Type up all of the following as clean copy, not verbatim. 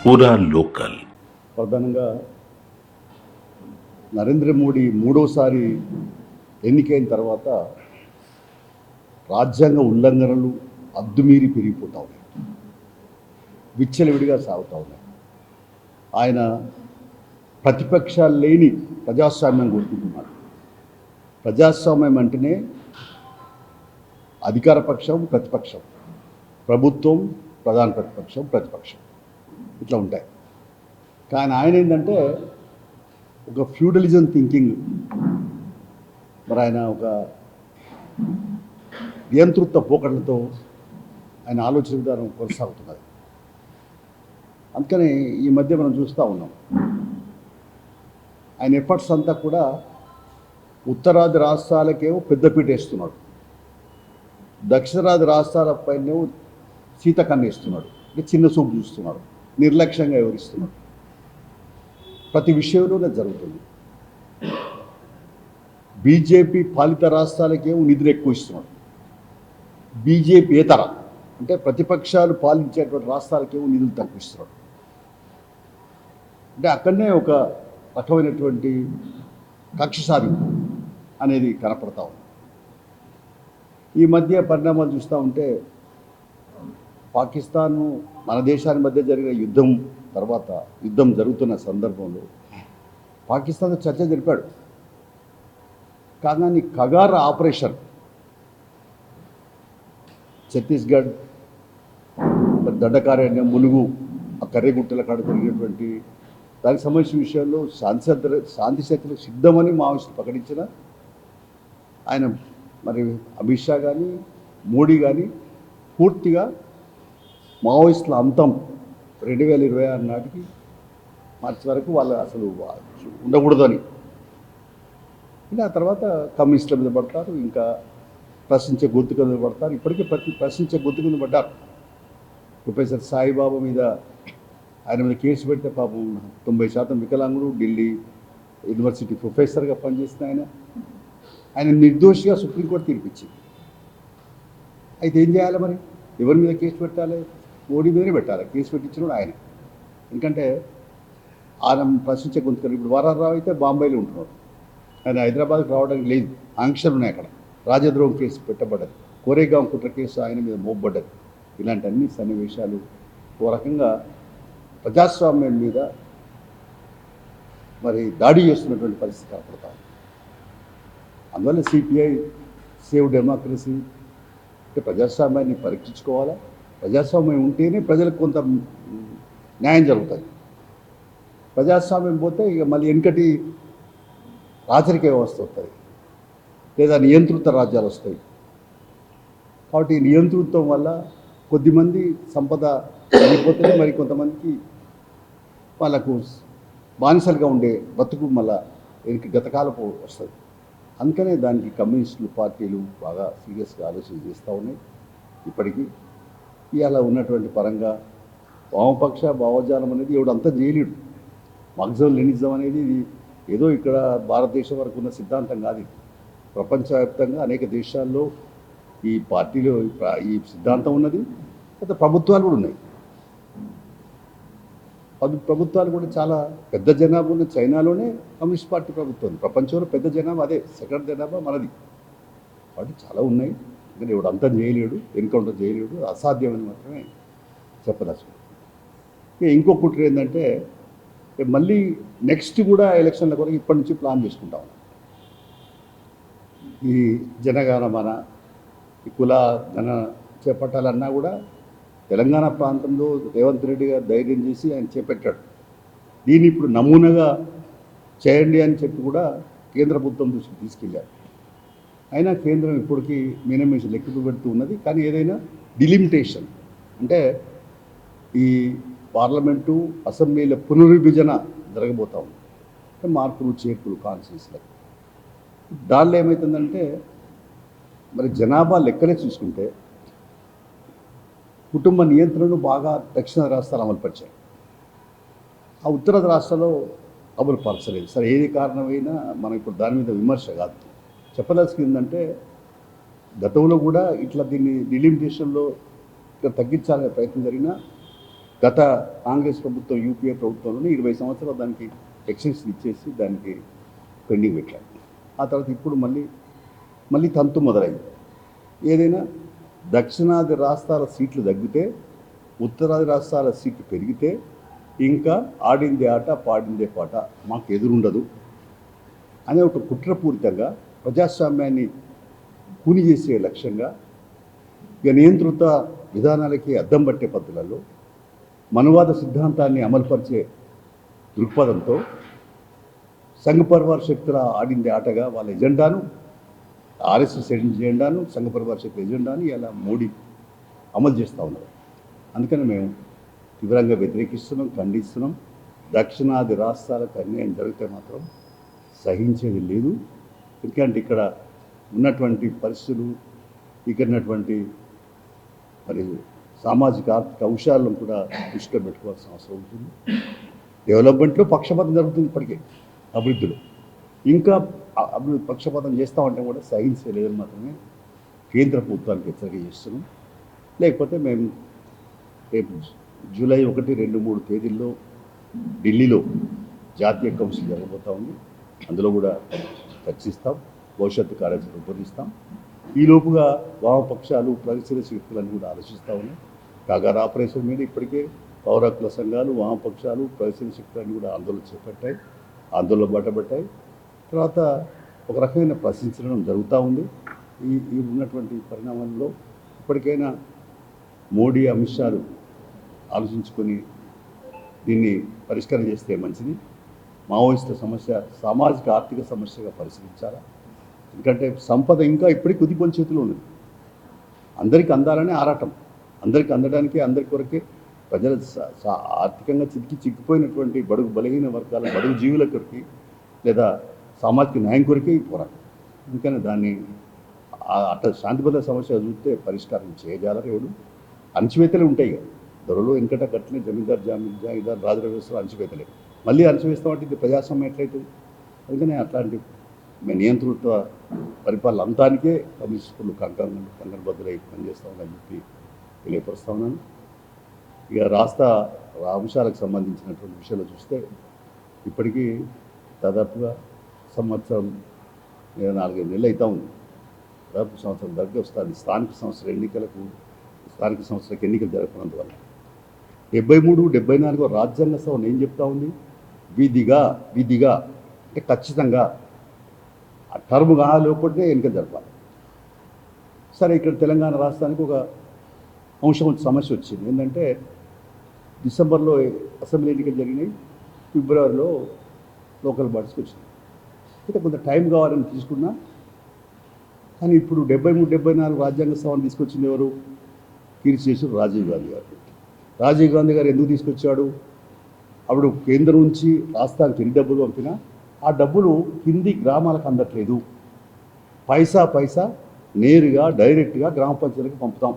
పూరా లోకల్. ప్రధానంగా నరేంద్ర మోడీ మూడోసారి ఎన్నికైన తర్వాత రాజ్యాంగ ఉల్లంఘనలు అద్దుమీరి పెరిగిపోతూ ఉన్నాయి, విచ్చలవిడిగా సాగుతూ ఉన్నాయి. ఆయన ప్రతిపక్షాలు లేని ప్రజాస్వామ్యం కోరుకుంటున్నాడు. ప్రజాస్వామ్యం అంటేనే అధికార పక్షం, ప్రతిపక్షం, ప్రభుత్వం, ప్రధాన ప్రతిపక్షం, ప్రతిపక్షం ఇట్లా ఉంటాయి. కానీ ఆయన ఏంటంటే ఒక ఫ్యూడలిజం థింకింగ్, మరి ఆయన ఒక నియంతృత్వ పోకడలతో ఆయన ఆలోచన విధానం కొనసాగుతున్నది. అందుకని ఈ మధ్య మనం చూస్తూ ఉన్నాం ఆయన ఎఫర్ట్స్ అంతా కూడా ఉత్తరాది రాష్ట్రాలకేమో పెద్దపీట వేస్తున్నాడు, దక్షిణాది రాష్ట్రాలపైనేమో శీతకన్ను వేస్తున్నాడు, చిన్న చూపు చూస్తున్నాడు, నిర్లక్ష్యంగా వివరిస్తున్నాడు. ప్రతి విషయంలోనే జరుగుతుంది. బీజేపీ పాలిత రాష్ట్రాలకేమో నిధులు ఎక్కువ ఇస్తున్నాడు, బీజేపీ ఏతర అంటే ప్రతిపక్షాలు పాలించేటువంటి రాష్ట్రాలకేమో నిధులు తక్కువ ఇస్తున్నాడు. అంటే అక్కడనే ఒక రకమైనటువంటి కక్ష సాధింపు అనేది కనపడతా ఉంది. ఈ మధ్య పరిణామాలు చూస్తూ ఉంటే పాకిస్తాను మన దేశాని మధ్య జరిగిన యుద్ధం తర్వాత, యుద్ధం జరుగుతున్న సందర్భంలో పాకిస్తాన్తో చర్చ జరిపాడు. కానీ కగార్ ఆపరేషన్ ఛత్తీస్గఢ్ దండకారణ్యం, ములుగు, ఆ కర్రెగుట్టల కాడ జరిగినటువంటి దానికి సంబంధించిన విషయాల్లో శాంతి శక్తులకు సిద్ధమని మావోయిస్టులు ప్రకటించిన ఆయన మరి అమిత్ షా కానీ మోడీ కానీ పూర్తిగా మావోయిస్టుల అంతం 2026 నాటికి మార్చి వరకు వాళ్ళు అసలు ఉండకూడదని, ఇంకా ఆ తర్వాత కమ్యూనిస్టుల మీద పడతారు, ఇంకా ప్రశ్నించే గొంతుక మీద పడతారు. ఇప్పటికీ ప్రశ్నించే గొంతుక మీద పడ్డారు. ప్రొఫెసర్ సాయిబాబా మీద ఆయన మీద కేసు పెడితే పాపం 90% వికలాంగుడు, ఢిల్లీ యూనివర్సిటీ ప్రొఫెసర్గా పనిచేసిన ఆయన నిర్దోషిగా సుప్రీంకోర్టు తీర్పిచ్చింది. అయితే ఏం చేయాలి మరి? ఎవరి మీద కేసు పెట్టాలి? మోడీ మీదనే పెట్టాలి. కేసు పెట్టించినప్పుడు ఆయన, ఎందుకంటే ఆయన ప్రశ్నించే గొంతుకలు. ఇప్పుడు వారారావు అయితే బాంబేలో ఉంటున్నాడు, ఆయన హైదరాబాద్కి రావడానికి లేదు, ఆంక్షలు ఉన్నాయి అక్కడ. రాజద్రోహం కేసు పెట్టబడ్డది, కోరేగాం కుట్ర కేసు ఆయన మీద మోపబడ్డది. ఇలాంటి అన్ని సన్నివేశాలు ఓ రకంగా ప్రజాస్వామ్యం మీద మరి దాడి చేస్తున్నటువంటి పరిస్థితి కనపడతాం. అందువల్ల సిపిఐ సేవ్ డెమోక్రసీ అంటే ప్రజాస్వామ్యాన్ని పరీక్షించుకోవాలా. ప్రజాస్వామ్యం ఉంటేనే ప్రజలకు కొంత న్యాయం జరుగుతుంది. ప్రజాస్వామ్యం పోతే ఇక మళ్ళీ వెనుకటి రాచరిక వ్యవస్థ వస్తుంది, లేదా నియంత్రిత రాజ్యాలు వస్తాయి. కాబట్టి ఈ నియంతృత్వం వల్ల కొద్దిమంది సంపద వెళ్ళిపోతే మరి కొంతమందికి వాళ్ళకు బానిసలుగా ఉండే బతుకు మళ్ళా గతకాలపు వస్తుంది. అందుకనే దానికి కమ్యూనిస్టులు పార్టీలు బాగా సీరియస్గా ఆలోచన చేస్తూ ఉన్నాయి. ఇప్పటికీ ఇవాళ ఉన్నటువంటి పరంగా వామపక్ష భావజాలం అనేది ఎవడంతా చేయలేడు. మార్క్సిజం లెనినిజం అనేది ఇది ఏదో ఇక్కడ భారతదేశం వరకు ఉన్న సిద్ధాంతం కాదు. ఇది ప్రపంచవ్యాప్తంగా అనేక దేశాల్లో ఈ పార్టీలో ఈ సిద్ధాంతం ఉన్నది. అయితే ప్రభుత్వాలు కూడా ఉన్నాయి. ప్రభుత్వాలు కూడా చాలా పెద్ద జనాభా ఉన్న చైనాలోనే కమ్యూనిస్ట్ పార్టీ ప్రభుత్వం, ప్రపంచంలో పెద్ద జనాభా అదే, సెకండ్ జనాభా మనది. కాబట్టి చాలా ఉన్నాయి. కానీ ఇప్పుడు అంతం చేయలేడు, ఎన్కౌంటర్ చేయలేడు, అసాధ్యమని మాత్రమే చెప్పదలుచుకుంటాం. ఇంకో కుట్ర ఏంటంటే మళ్ళీ నెక్స్ట్ కూడా ఎలక్షన్ల కొరకు ఇప్పటి నుంచి ప్లాన్ చేసుకుంటాం. ఈ జనగణమన, ఈ కుల గణ చేపట్టాలన్నా కూడా తెలంగాణ ప్రాంతంలో రేవంత్ రెడ్డి గారు ధైర్యం చేసి ఆయన చేపట్టాడు. దీన్ని ఇప్పుడు నమూనాగా చేయండి అని చెప్పి కూడా కేంద్ర ప్రభుత్వం దృష్టికి తీసుకెళ్ళారు. అయినా కేంద్రం ఇప్పటికీ మినిమేషన్ లెక్కలు పెడుతూ ఉన్నది. కానీ ఏదైనా డిలిమిటేషన్ అంటే ఈ పార్లమెంటు అసెంబ్లీల పునర్విభజన జరగబోతూ ఉంది. మార్పులు చేర్పులు కాన్స్టిట్యూన్సీలకు. దానిలో ఏమవుతుందంటే మరి జనాభా లెక్కలే చూసుకుంటే కుటుంబ నియంత్రణను బాగా దక్షిణ రాష్ట్రాలు అమలుపరిచాయి, ఆ ఉత్తర రాష్ట్రాల్లో అమలు పరచలేదు. సరే, ఏది కారణమైనా మనం ఇప్పుడు దాని మీద విమర్శ కాదు. చెప్పదలుచుకుందంటే గతంలో కూడా ఇట్లా దీన్ని డిలిమిటేషన్లో ఇక్కడ తగ్గించాలనే ప్రయత్నం జరిగినా గత కాంగ్రెస్ ప్రభుత్వం యూపీఏ ప్రభుత్వంలోనే 20 సంవత్సరాలు దానికి ఎక్స్టెన్షన్ ఇచ్చేసి దానికి పెండింగ్ పెట్టారు. ఆ తర్వాత ఇప్పుడు మళ్ళీ తంతు మొదలైంది. ఏదైనా దక్షిణాది రాష్ట్రాల సీట్లు తగ్గితే ఉత్తరాది రాష్ట్రాల సీట్లు పెరిగితే ఇంకా ఆడిందే ఆట పాడిందే పాట మాకు ఎదురుండదు అనే ఒక కుట్రపూరితంగా ప్రజాస్వామ్యాన్ని కూని చేసే లక్ష్యంగా ఇక నియంత్రిత విధానాలకి అద్దం పట్టే పద్ధతులలో మనువాద సిద్ధాంతాన్ని అమలుపరిచే దృక్పథంతో సంఘ పరివార శక్తుల ఆడిందే ఆటగా వాళ్ళ ఎజెండాను ఆర్ఎస్ఎస్ ఎజెండాను సంఘ పరివార శక్తుల ఎజెండాను ఇలా మోడీ అమలు చేస్తూ ఉన్నారు. అందుకని మేము తీవ్రంగా వ్యతిరేకిస్తున్నాం, ఖండిస్తున్నాం. దక్షిణాది రాష్ట్రాలకు అన్యాయం జరిగితే మాత్రం సహించేది లేదు. ఎందుకంటే ఇక్కడ ఉన్నటువంటి పరిస్థితులు, ఇక్కడ ఉన్నటువంటి మరి సామాజిక ఆర్థిక అంశాలను కూడా దృష్టిలో పెట్టుకోవాల్సిన అవసరం ఉంటుంది. డెవలప్మెంట్లో పక్షపాతం జరుగుతుంది ఇప్పటికే, అభివృద్ధిలో ఇంకా అభివృద్ధి పక్షపాతం చేస్తామంటే కూడా సహించలేదని మాత్రమే కేంద్ర ప్రభుత్వానికి హెచ్చరిక చేస్తున్నాం. లేకపోతే మేము రేపు జూలై 1, 2, 3 తేదీల్లో ఢిల్లీలో జాతీయ కౌన్సిల్ జరగబోతూ ఉంది. అందులో కూడా చర్చిస్తాం, భవిష్యత్తు కార్యాచరణ రూపొందిస్తాం. ఈలోపుగా వామపక్షాలు ప్రగతిశీల శక్తులను కూడా ఆలోచిస్తూ ఉన్నాయి. కాగా ఆపరేషన్ మీద ఇప్పటికే పౌర హక్కుల సంఘాలు, వామపక్షాలు, ప్రగతిశీల శక్తులను కూడా ఆందోళన చేపట్టాయి, ఆందోళన బట్టబట్టాయి. తర్వాత ఒక రకమైన ప్రశ్నించడం జరుగుతూ ఉంది. ఈ ఉన్నటువంటి పరిణామాల్లో ఇప్పటికైనా మోడీ, అమిత్ షాలు ఆలోచించుకొని దీన్ని పరిష్కారం చేస్తే మంచిది. మావోయిస్టుల సమస్య సామాజిక ఆర్థిక సమస్యగా పరిశీలించాలా. ఎందుకంటే సంపద ఇంకా ఇప్పటికీ కుదిపొని చేతిలో ఉన్నది. అందరికీ అందాలనే ఆరాటం, అందరికీ అందడానికి, అందరి కొరకే ప్రజల ఆర్థికంగా చిక్కిపోయినటువంటి బడుగు బలహీన వర్గాల బడుగు జీవుల కొరకి లేదా సామాజిక న్యాయం కొరకే ఈ పోరాటం. అందుకని దాన్ని అట్లా శాంతిభద్ర సమస్య చూస్తే పరిష్కారం చేయగలరు ఎవడు. అణచివేతలు ఉంటాయి కదా, దొరలు వెంకట కట్టిన జమీందార్ జామీదార్ రాజుల వ్యవస్థలో అణచివేతలే. మళ్ళీ అణచివేస్తామంటే ఇది ప్రజాస్వామ్యం ఎట్లయితుంది? అందుకనే అట్లాంటి నియంతృత్వ పరిపాలన అంతానికే కమ్యూనిస్టులు కంకణబద్దులై పనిచేస్తూ ఉన్నారని చెప్పి తెలియపరుస్తూ ఉన్నాను. ఇక రాష్ట్ర అంశాలకు సంబంధించినటువంటి విషయాలు చూస్తే ఇప్పటికీ దాదాపుగా సంవత్సరం 4-5 నెలలు అవుతూ ఉంది. దాదాపు సంవత్సరం దగ్గర వస్తుంది. స్థానిక సంస్థల ఎన్నికలు జరగనందువల్ల 73, 74 రాజ్యాంగ సభ ఏం చెప్తా ఉంది? విధిగా అంటే ఖచ్చితంగా ఆ టర్మ్ కాలేకపోతే ఎన్నికలు జరపాలి. సరే, ఇక్కడ తెలంగాణ రాష్ట్రానికి ఒక సమస్య వచ్చింది. ఏంటంటే డిసెంబర్లో అసెంబ్లీ ఎన్నికలు జరిగినాయి, ఫిబ్రవరిలో లోకల్ బాడీస్కి వచ్చినాయి. అయితే కొంత టైం కావాలని తీసుకున్నా. కానీ ఇప్పుడు 73, 74 రాజ్యాంగ సభను తీసుకొచ్చింది ఎవరు? కీర్తిశేషుడు రాజీవ్ గాంధీ గారు. రాజీవ్ గాంధీ గారు ఎందుకు తీసుకొచ్చాడు? అప్పుడు కేంద్రం నుంచి రాష్ట్రానికి ఎన్ని డబ్బులు పంపినా ఆ డబ్బులు కింది గ్రామాలకు అందట్లేదు. పైసా నేరుగా డైరెక్ట్గా గ్రామ పంచాయతీలకు పంపుతాం.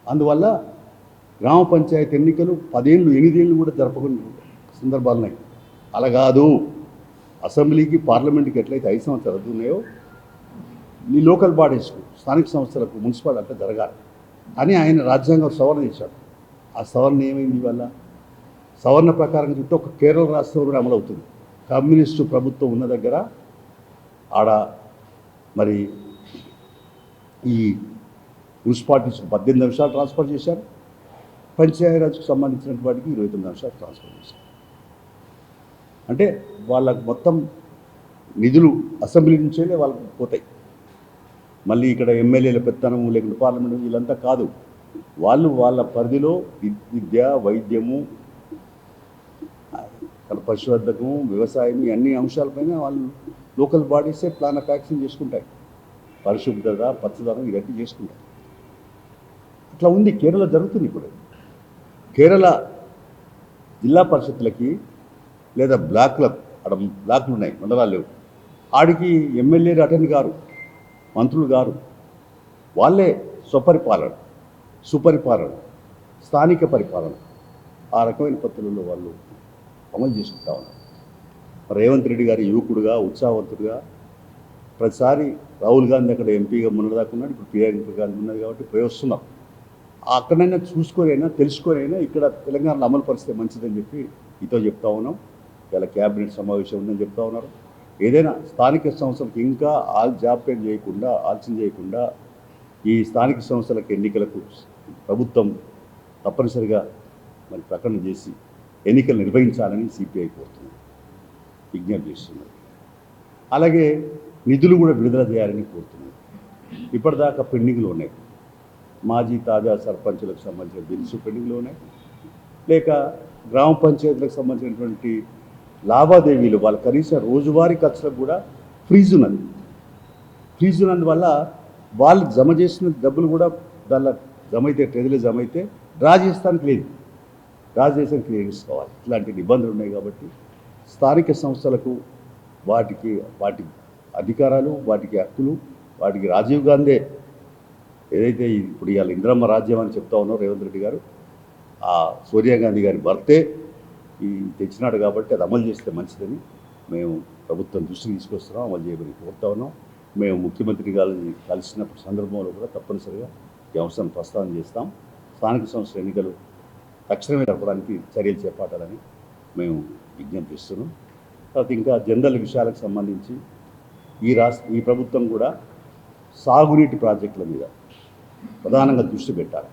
అందువల్ల గ్రామ పంచాయతీ ఎన్నికలు 10 ఏళ్ళు 8 ఏళ్ళు కూడా జరపకుండా సందర్భాలు ఉన్నాయి. అలా కాదు, అసెంబ్లీకి పార్లమెంట్కి ఎట్లయితే 5 సంవత్సరాలు ఉన్నాయో ఈ లోకల్ బాడీస్కు స్థానిక సంస్థలకు మున్సిపాలిటీ అట్లా జరగాలి అని ఆయన రాజ్యాంగం సవరణ చేశాడు. ఆ సవరణ ఏమైంది? ఇవల్ల సవరణ ప్రకారం చూస్తే ఒక కేరళ రాష్ట్రంలో కూడా అమలవుతుంది. కమ్యూనిస్టు ప్రభుత్వం ఉన్న దగ్గర ఆడ మరి ఈ మున్సిపాలిటీస్కు 18 నిమిషాలు ట్రాన్స్ఫర్ చేశారు, పంచాయతీరాజ్కు సంబంధించిన వాటికి 29 నిమిషాలు ట్రాన్స్ఫర్ చేశారు. అంటే వాళ్ళకు మొత్తం నిధులు అసెంబ్లీ నుంచే వాళ్ళకు పోతాయి. మళ్ళీ ఇక్కడ ఎమ్మెల్యేల పెత్తనము లేకుంటే పార్లమెంటు వీళ్ళంతా కాదు. వాళ్ళు వాళ్ళ పరిధిలో విద్య, వైద్యము, పశువర్ధకము, వ్యవసాయం అన్ని అంశాలపైన వాళ్ళు లోకల్ బాడీసే ప్లాన్ ఆఫ్ యాక్షన్ చేసుకుంటాయి. పరిశుభ్రత, పచ్చదనం ఇవన్నీ చేసుకుంటాయి. అట్లా ఉంది. కేరళ జరుగుతుంది. ఇప్పుడు కేరళ జిల్లా పరిషత్లకి లేదా బ్లాక్లు ఉన్నాయి, మండలాలు లేవు, ఆడికి ఎమ్మెల్యేలు అటెండ్ గారు, మంత్రులు గారు, వాళ్ళే సుపరిపాలన, స్థానిక పరిపాలన ఆ రకమైన పద్ధతులలో వాళ్ళు అమలు చేసుకుంటా ఉన్నారు. రేవంత్ రెడ్డి గారి యువకుడుగా, ఉత్సాహవంతుడుగా ప్రతిసారి రాహుల్ గాంధీ అక్కడ ఎంపీగా మొన్నదాకా ఉన్నాడు, ఇప్పుడు ప్రియాంక గాంధీ ఉన్నది కాబట్టి పోయి వస్తున్నారు. అక్కడైనా చూసుకొనైనా తెలుసుకొనైనా ఇక్కడ తెలంగాణలో అమలు పరిస్తే మంచిదని చెప్పి ఇతో చెప్తా ఉన్నాం. ఇలా క్యాబినెట్ సమావేశం ఉందని చెప్తా ఉన్నారు. ఏదైనా స్థానిక సంస్థలకు ఇంకా జాప్యం చేయకుండా ఆలస్యం చేయకుండా ఈ స్థానిక సంస్థలకు ఎన్నికలకు ప్రభుత్వం తప్పనిసరిగా మరి ప్రకటన చేసి ఎన్నికలు నిర్వహించాలని సిపిఐ కోరుతుంది, విజ్ఞప్తి చేస్తున్నారు. అలాగే నిధులు కూడా విడుదల చేయాలని కోరుతున్నారు. ఇప్పటిదాకా పెండింగ్లు ఉన్నాయి. మాజీ తాజా సర్పంచులకు సంబంధించిన బిల్స్ పెండింగ్లు ఉన్నాయి, లేక గ్రామ పంచాయతీలకు సంబంధించినటువంటి లావాదేవీలు వాళ్ళ కనీస రోజువారీ ఖర్చులకు కూడా ఫ్రీజ్ ఉన్నది. ఫ్రీజ్ ఉన్నందువల్ల వాళ్ళు జమ చేసిన డబ్బులు కూడా దానిలో జమ అయితే ట్రెజరీలో జమ అయితే డ్రా చేస్తానికి లేదు, డ్రా చేసిన క్లియర్ చేసుకోవాలి. ఇట్లాంటి నిబంధనలు ఉన్నాయి. కాబట్టి స్థానిక సంస్థలకు వాటి అధికారాలు, వాటికి హక్కులు, వాటికి రాజీవ్ గాంధీ ఏదైతే ఇప్పుడు ఇవాళ ఇందిరమ్మ రాజ్యం అని చెప్తా ఉన్నారో రేవంత్ రెడ్డి గారు, ఆ సోనియా గాంధీ గారి భర్తే తెచ్చినాడు. కాబట్టి అది అమలు చేస్తే మంచిదని మేము ప్రభుత్వం దృష్టికి తీసుకొస్తున్నాం, అమలు చేయమని కోరుతా ఉన్నాం. మేము ముఖ్యమంత్రి గారిని కలిసినప్పుడు సందర్భంలో కూడా తప్పనిసరిగా ఈ అంశాన్ని ప్రస్తావన చేస్తాం. స్థానిక సంస్థల ఎన్నికలు తక్షణమే జరపడానికి చర్యలు చేపట్టాలని మేము విజ్ఞప్తి చేస్తున్నాం. తర్వాత ఇంకా జనరల్ విషయాలకు సంబంధించి ఈ ప్రభుత్వం కూడా సాగునీటి ప్రాజెక్టుల మీద ప్రధానంగా దృష్టి పెట్టాలి.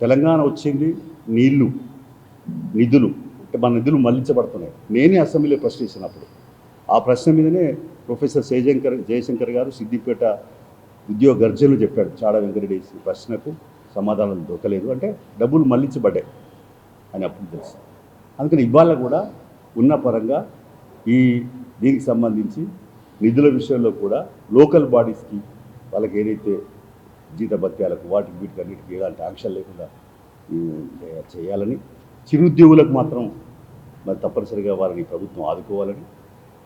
తెలంగాణ వచ్చింది నిధులు అంటే మన నిధులు మళ్లించబడుతున్నాయి. నేనే అసెంబ్లీలో ప్రశ్న ఇచ్చినప్పుడు ఆ ప్రశ్న మీదనే ప్రొఫెసర్ జయశంకర్ గారు సిద్దిపేట ఉద్యోగ గర్జనలు చెప్పాడు. చాడా వెంకరెడ్డి ప్రశ్నకు సమాధానం దొరకలేదు అంటే డబ్బులు మళ్లించబడ్డాయి అని అప్పుడు తెలుసు. అందుకని ఇవాళ కూడా ఉన్న పరంగా దీనికి సంబంధించి నిధుల విషయంలో కూడా లోకల్ బాడీస్కి వాళ్ళకి ఏదైతే జీతభత్యాలకు వీటికి అన్నిటికీ ఎలాంటి ఆంక్షలు లేకుండా చేయాలని, చిరుద్యోగులకు మాత్రం మరి తప్పనిసరిగా వారిని ప్రభుత్వం ఆదుకోవాలని,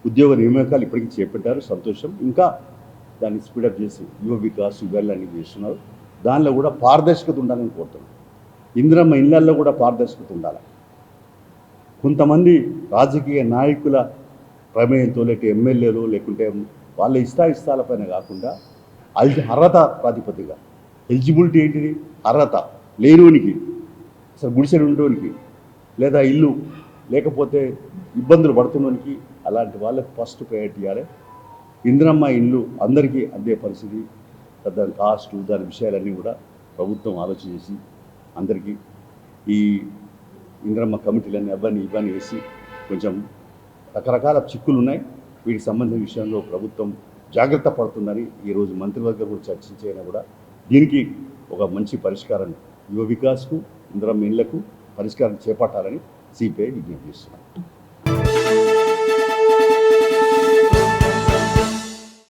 ఉద్యోగ నియామకాలు ఇప్పటికీ చేపట్టారు, సంతోషం. ఇంకా దాన్ని స్పీడప్ చేసి యువ వికాస్ ఇవన్నీ చేస్తున్నారు. దానిలో కూడా పారదర్శకత ఉండాలని కోరుతున్నాం. ఇందిరమ్మ ఇళ్లల్లో కూడా పారదర్శకత ఉండాలి. కొంతమంది రాజకీయ నాయకుల ప్రమేయంతో లేక ఎమ్మెల్యేలు లేకుంటే వాళ్ళ ఇష్టాలపైన కాకుండా అర్హత ప్రాతిపదికగా ఎలిజిబిలిటీ ఏంటిది, అర్హత లేనివానికి, అసలు గుడిసెలు ఉండడానికి లేదా ఇల్లు లేకపోతే ఇబ్బందులు పడుతున్నవానికి, అలాంటి వాళ్ళకి ఫస్ట్ ప్రయారిటీ ఇవ్వాలి. ఇందిరమ్మ ఇల్లు అందరికీ అందే పరిస్థితి, దాని కాస్టు, దాని విషయాలన్నీ కూడా ప్రభుత్వం ఆలోచన చేసి అందరికీ ఈ ఇందిరమ్మ కమిటీలన్నీ ఇవన్నీ వేసి కొంచెం రకరకాల చిక్కులు ఉన్నాయి. వీటికి సంబంధించిన విషయంలో ప్రభుత్వం జాగ్రత్త పడుతుందని ఈరోజు మంత్రివర్గం కూడా చర్చించైనా కూడా దీనికి ఒక మంచి పరిష్కారం యువ వికాస్కు, ఇందిరమ్మ ఇళ్లకు పరిష్కారం చేపట్టాలని సిపిఐ విజ్ఞప్తి చేస్తున్నారు.